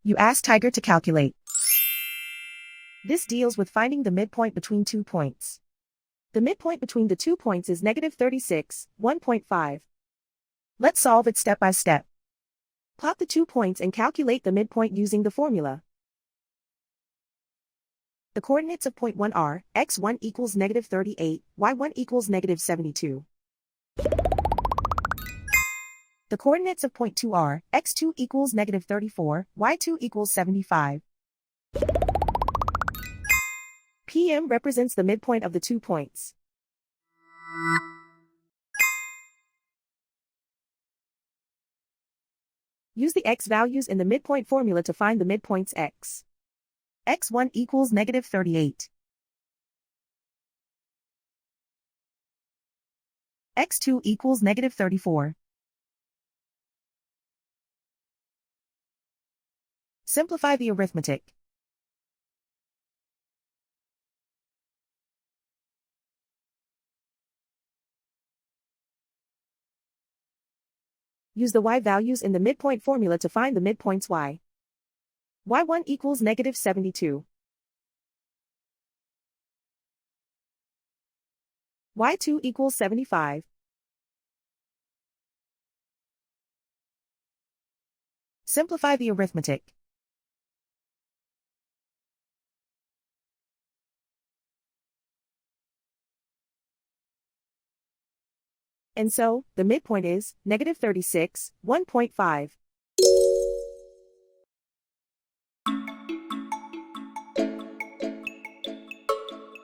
You ask Tiger to calculate. This deals with finding the midpoint between 2 points. The midpoint between the 2 points is -36, 1.5. Let's solve it step by step. Plot the 2 points and calculate the midpoint using the formula. The coordinates of point 1 are, x1 equals -38, y1 equals -72. The coordinates of point 2 are, x2 equals -34, y2 equals 75. PM represents the midpoint of the 2 points. Use the x values in the midpoint formula to find the midpoints x. x1 equals -38. x2 equals -34. Simplify the arithmetic. Use the y values in the midpoint formula to find the midpoints y. y1 equals -72. y2 equals 75. Simplify the arithmetic. And so, the midpoint is -36, 1.5.